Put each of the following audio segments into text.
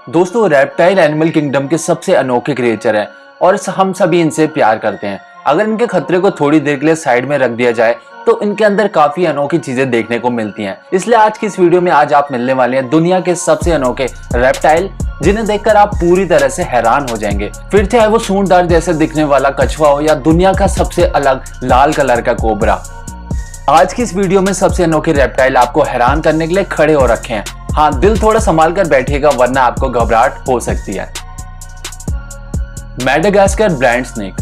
दोस्तों reptile animal kingdom के सबसे अनोखे क्रिएचर हैं और हम सभी इनसे प्यार करते हैं। अगर इनके खतरे को थोड़ी देर के लिए साइड में रख दिया जाए तो इनके अंदर काफी अनोखी चीजें देखने को मिलती हैं। इसलिए आज की इस वीडियो में आज आप मिलने वाले हैं दुनिया के सबसे अनोखे रेप्टाइल, जिन्हें देखकर आप पूरी तरह से हैरान हो जाएंगे। फिर चाहे वो सूंडदार जैसे दिखने वाला कछुआ हो या दुनिया का सबसे अलग लाल कलर का कोबरा। आज की इस वीडियो में सबसे अनोखे रेप्टाइल आपको हैरान करने के लिए खड़े हो रखे हैं। हाँ, दिल थोड़ा संभाल कर बैठिएगा वरना आपको घबराहट हो सकती है। Madagascar blind snake.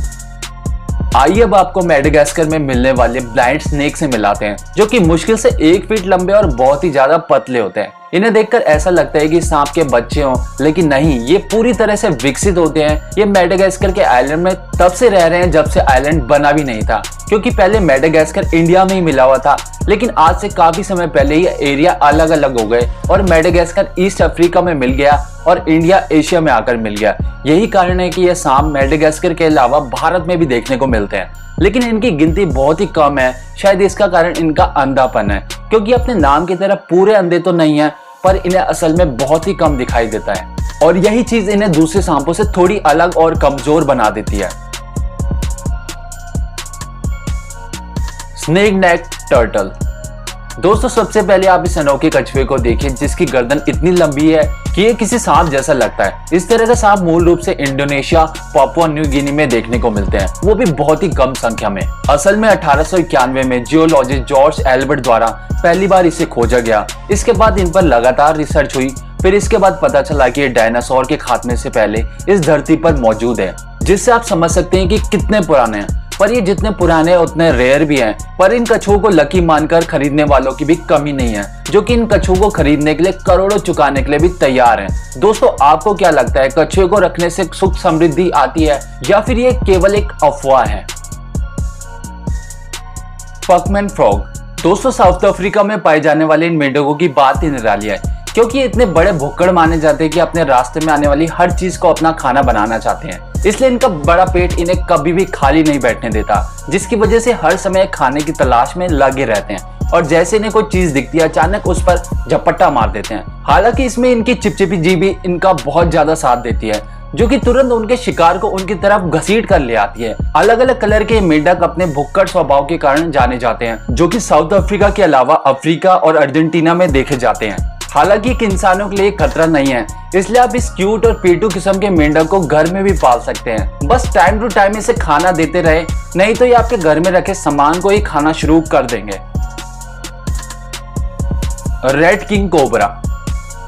आइए अब आपको मैडागास्कर में मिलने वाले ब्लाइंड स्नेक से मिलाते हैं, जो कि मुश्किल से 1 फीट लंबे और बहुत ही ज्यादा पतले होते हैं। इन्हें देखकर ऐसा लगता है कि सांप के बच्चे हों, लेकिन नहीं, ये पूरी तरह से विकसित होते हैं। ये मैडागास्कर के आइलैंड में तब से रह रहे हैं जब से आइलैंड बना भी नहीं था, क्योंकि पहले मैडागास्कर इंडिया में ही मिला हुआ था, लेकिन आज से काफी समय पहले ये एरिया अलग अलग हो गए और मैडागास्कर ईस्ट अफ्रीका में मिल गया और इंडिया एशिया में आकर मिल गया। यही कारण है कि ये सांप मैडागास्कर के अलावा भारत में भी देखने को मिलते हैं, लेकिन इनकी गिनती बहुत ही कम है। शायद इसका कारण इनका अंधापन है, क्योंकि अपने नाम की तरह पूरे अंधे तो नहीं है, पर इन्हें असल में बहुत ही कम दिखाई देता है और यही चीज इन्हें दूसरे सांपों से थोड़ी अलग और कमजोर बना देती है। स्नेक नेक टर्टल। दोस्तों सबसे पहले आप इस अनोखे कछुए को देखिए, जिसकी गर्दन इतनी लंबी है कि ये किसी सांप जैसा लगता है। इस तरह के सांप मूल रूप से इंडोनेशिया, पापुआ न्यू गिनी में देखने को मिलते हैं, वो भी बहुत ही कम संख्या में। असल में 1891 में जियोलॉजिस्ट जॉर्ज एल्बर्ट द्वारा पहली बार इसे खोजा गया। इसके बाद इन पर लगातार रिसर्च हुई। फिर इसके बाद पता चला कि ये डायनासोर के खात्मे से पहले इस धरती पर मौजूद है, जिससे आप समझ सकते हैं कि कितने पुराने हैं। पर ये जितने पुराने हैं उतने रेयर भी हैं। पर इन कछुओं को लकी मानकर खरीदने वालों की भी कमी नहीं है, जो कि इन कछुओं को खरीदने के लिए करोड़ों चुकाने के लिए भी तैयार हैं। दोस्तों आपको क्या लगता है, कछुए को रखने से सुख समृद्धि आती है या फिर ये केवल एक अफवाह है? पकमैन फ्रॉग। दोस्तों साउथ अफ्रीका में पाए जाने वाले इन मेंढकों की बात ही निराली है, क्योंकि ये इतने बड़े भुक्कड़ माने जाते हैं कि अपने रास्ते में आने वाली हर चीज को अपना खाना बनाना चाहते हैं। इसलिए इनका बड़ा पेट इन्हें कभी भी खाली नहीं बैठने देता, जिसकी वजह से हर समय खाने की तलाश में लगे रहते हैं और जैसे इन्हें कोई चीज दिखती है अचानक उस पर झपट्टा मार देते हैं। हालांकि इसमें इनकी चिपचिपी जीभ भी इनका बहुत ज्यादा साथ देती है, जो कि तुरंत उनके शिकार को उनकी तरफ घसीट कर ले आती है। अलग अलग कलर के मेंढक अपने भुक्कड़ स्वभाव के कारण जाने जाते हैं, जो कि साउथ अफ्रीका के अलावा अफ्रीका और अर्जेंटीना में देखे जाते हैं। हालांकि एक इंसानों के लिए खतरा नहीं है, इसलिए आप इस क्यूट और पेटू किस्म के मेंढक को घर में भी पाल सकते हैं। बस टाइम टू टाइम इसे खाना देते रहे, नहीं तो ये आपके घर में रखे सामान को ही खाना शुरू कर देंगे। Red king cobra.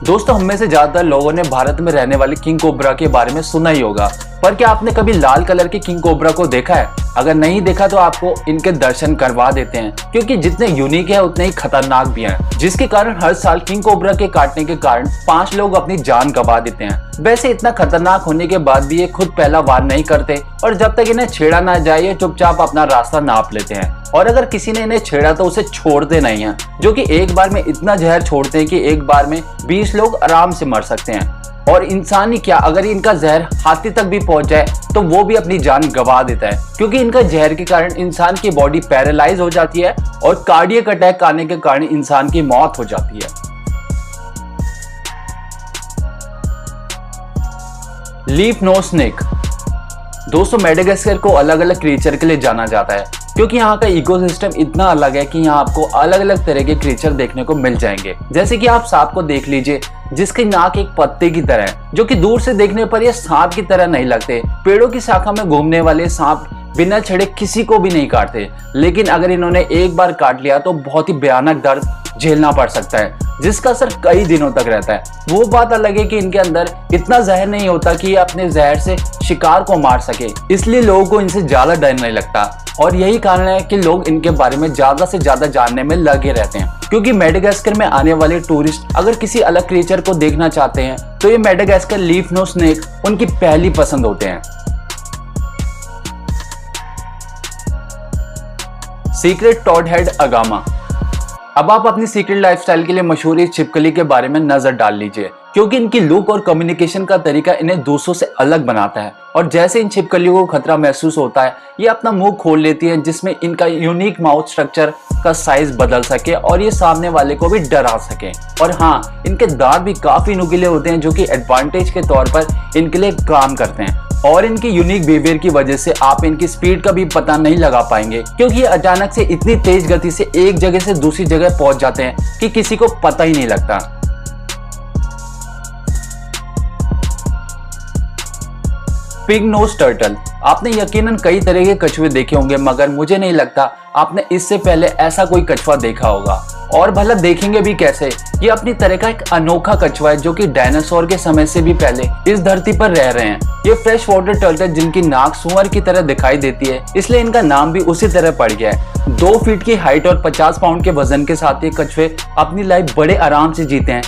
दोस्तों हम में से ज्यादातर लोगों ने भारत में रहने वाले किंग कोबरा के बारे में सुना ही होगा, पर क्या आपने कभी लाल कलर के किंग कोबरा को देखा है? अगर नहीं देखा तो आपको इनके दर्शन करवा देते हैं, क्योंकि जितने यूनिक है उतने ही खतरनाक भी हैं, जिसके कारण हर साल किंग कोबरा के काटने के कारण 5 लोग अपनी जान गंवा देते हैं। वैसे इतना खतरनाक होने के बाद भी ये खुद पहला वार नहीं करते और जब तक इन्हें छेड़ा ना जाए ये चुपचाप अपना रास्ता नाप लेते हैं, और अगर किसी ने इन्हें छेड़ा तो उसे छोड़ते नहीं हैं, जो कि एक बार में इतना जहर छोड़ते हैं कि एक बार में 20 लोग आराम से मर सकते हैं। और इंसान ही क्या, अगर इनका जहर हाथी तक भी पहुंच जाए तो वो भी अपनी जान गंवा देता है, क्योंकि इनका जहर के कारण इंसान की बॉडी पैरालाइज हो जाती है और कार्डियक अटैक आने के कारण इंसान की मौत हो जाती है। Leaf nose snake. दोस्तों मैडागास्कर को अलग अलग क्रिएचर के लिए जाना जाता है, क्योंकि यहाँ का इकोसिस्टम इतना अलग है कि यहाँ आपको अलग अलग तरह के क्रिएचर देखने को मिल जाएंगे। जैसे कि आप सांप को देख लीजिए, जिसकी नाक एक पत्ते की तरह है, जो कि दूर से देखने पर ये सांप की तरह नहीं लगते। पेड़ों की शाखा में घूमने वाले सांप बिना छेड़े किसी को भी नहीं काटते, लेकिन अगर इन्होंने एक बार काट लिया तो बहुत ही भयानक दर्द झेलना पड़ सकता है, जिसका असर कई दिनों तक रहता है। वो बात अलग है कि इनके अंदर इतना जहर नहीं होता कि ये अपने जहर से शिकार को मार सके, इसलिए लोगों को इनसे ज्यादा डर नहीं लगता और यही कारण है कि लोग इनके बारे में ज्यादा से ज्यादा जानने में लगे रहते हैं। क्योंकि मैडागास्कर में आने वाले टूरिस्ट अगर किसी अलग क्रिएचर को देखना चाहते हैं तो ये मैडागास्कर लीफ नोज स्नेक उनकी पहली पसंद होते हैं। Secret toad head agama. अब आप अपनी सीक्रेट लाइफस्टाइल के लिए मशहूर इस छिपकली के बारे में नजर डाल लीजिए, क्योंकि इनकी लुक और कम्युनिकेशन का तरीका इन्हें दूसरों से अलग बनाता है। और जैसे इन छिपकलियों को खतरा महसूस होता है, ये अपना मुंह खोल लेती है, जिसमें इनका यूनिक माउथ स्ट्रक्चर का साइज बदल सके और ये सामने वाले को भी डरा सके। और हाँ, इनके दांत भी काफी नुकीले होते हैं जो कि एडवांटेज के तौर पर इनके लिए काम करते हैं। और इनकी यूनिक बिहेवियर की वजह से आप इनकी स्पीड का भी पता नहीं लगा पाएंगे, क्योंकि ये अचानक से इतनी तेज गति से एक जगह से दूसरी जगह पहुंच जाते हैं कि किसी को पता ही नहीं लगता। Pig nose turtle. आपने यकीनन कई तरह के कछुए देखे होंगे, मगर मुझे नहीं लगता आपने इससे पहले ऐसा कोई कछुआ देखा होगा। और भला देखेंगे भी कैसे, ये अपनी तरह का एक अनोखा कछुआ है जो कि डायनासोर के समय से भी पहले इस धरती पर रह रहे हैं। ये फ्रेश वाटर टर्टल जिनकी नाक सुअर की तरह दिखाई देती है, इसलिए इनका नाम भी उसी तरह पड़ गया है। 2 फीट की हाइट और 50 पाउंड के वजन के साथ ये कछुए अपनी लाइफ बड़े आराम से जीते हैं,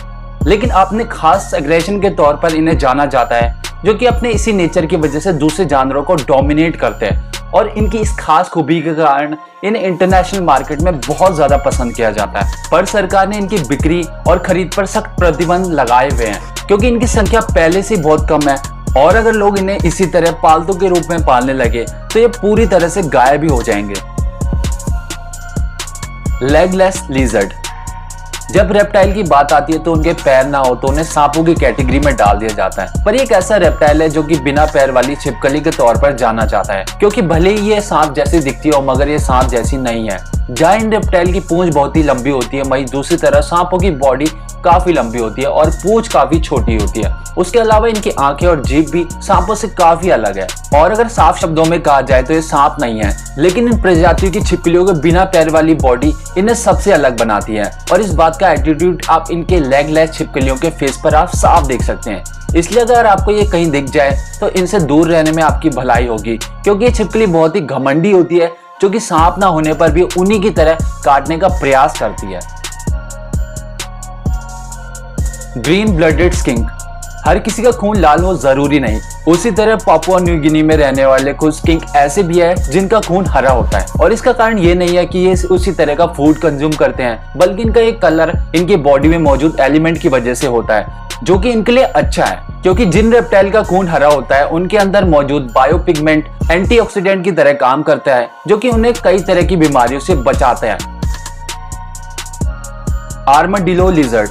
लेकिन अपने खास एग्रेशन के तौर पर इन्हें जाना जाता है, जो कि अपने इसी नेचर की वजह से दूसरे जानवरों को डोमिनेट करते हैं। और इनकी इस खास खूबी के कारण इन्हें इंटरनेशनल मार्केट में बहुत ज्यादा पसंद किया जाता है। पर सरकार ने इनकी बिक्री और खरीद पर सख्त प्रतिबंध लगाए हुए हैं, क्योंकि इनकी संख्या पहले से बहुत कम है। और अगर लोग इन्हें इसी तरह पालतू के रूप में पालने लगे तो ये पूरी तरह से गायब भी हो जाएंगे। Legless lizard. जब रेप्टाइल की बात आती है तो उनके पैर ना हो तो उन्हें सांपों की कैटेगरी में डाल दिया जाता है। पर ये एक ऐसा रेप्टाइल है जो कि बिना पैर वाली छिपकली के तौर पर जाना जाता है, क्योंकि भले ही ये सांप जैसी दिखती हो मगर ये सांप जैसी नहीं है। जहाँ इन रेप्टाइल की पूंछ बहुत ही लंबी होती है, वहीं दूसरी तरफ सांपों की बॉडी काफी लंबी होती है और पूंछ काफी छोटी होती है। उसके अलावा इनकी आंखें और जीभ भी सांपों से काफी अलग है। और अगर साफ शब्दों में कहा जाए तो ये सांप नहीं है, लेकिन इन प्रजातियों की छिपकलियों के बिना पैर वाली बॉडी इन्हें सबसे अलग बनाती है। और इस बात का एटीट्यूड आप इनके लेगलेस छिपकलियों के फेस पर आप साफ देख सकते हैं। इसलिए अगर आपको ये कहीं दिख जाए तो इनसे दूर रहने में आपकी भलाई होगी, क्योंकि ये छिपकली बहुत ही घमंडी होती है, जो कि सांप ना होने पर भी उन्हीं की तरह काटने का प्रयास करती है। Green blooded skink. हर किसी का खून लाल हो जरूरी नहीं, उसी तरह पापुआ न्यू गिनी में रहने वाले कुछ स्किंक ऐसे भी है जिनका खून हरा होता है। और इसका कारण ये नहीं है कि ये उसी तरह का फूड कंज्यूम करते हैं, बल्कि इनका एक कलर इनकी बॉडी में मौजूद एलिमेंट की वजह से होता है, जो कि इनके लिए अच्छा है। क्योंकि जिन रेप्टाइल का खून हरा होता है उनके अंदर मौजूद बायोपिगमेंट एंटीऑक्सीडेंट की तरह काम करता है, जो कि उन्हें कई तरह की बीमारियों से बचाता है। Armadillo lizard.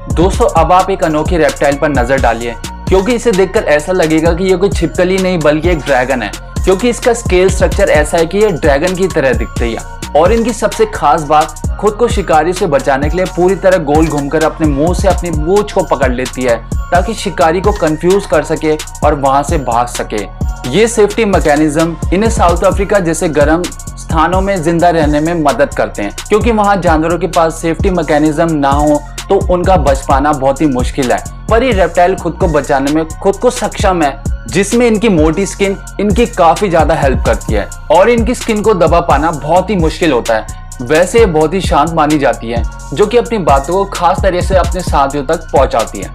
दोस्तों, अब आप एक अनोखे रेप्टाइल पर नजर डालिए, क्योंकि इसे देखकर ऐसा लगेगा कि ये कोई छिपकली नहीं बल्कि एक ड्रैगन है, क्योंकि इसका स्केल स्ट्रक्चर ऐसा है कि ये ड्रैगन की तरह दिखती है। और इनकी सबसे खास बात, खुद को शिकारी से बचाने के लिए पूरी तरह गोल घूमकर अपने मुंह से अपनी पूंछ को पकड़ लेती है, ताकि शिकारी को कंफ्यूज कर सके और वहां से भाग सके। ये सेफ्टी मैकेनिज्म इन्हें साउथ अफ्रीका जैसे गर्म स्थानों में जिंदा रहने में मदद करते हैं, क्योंकि वहां जानवरों के पास सेफ्टी मैकेनिज्म ना हो तो उनका बच पाना बहुत ही मुश्किल है। पर ये रेप्टाइल खुद को बचाने में खुद को सक्षम है, जिसमें इनकी मोटी स्किन इनकी काफी ज्यादा हेल्प करती है और इनकी स्किन को दबा पाना बहुत ही मुश्किल होता है। वैसे ये बहुत ही शांत मानी जाती है, जो कि अपनी बातों को खास तरह से अपने साथियों तक पहुंचाती है।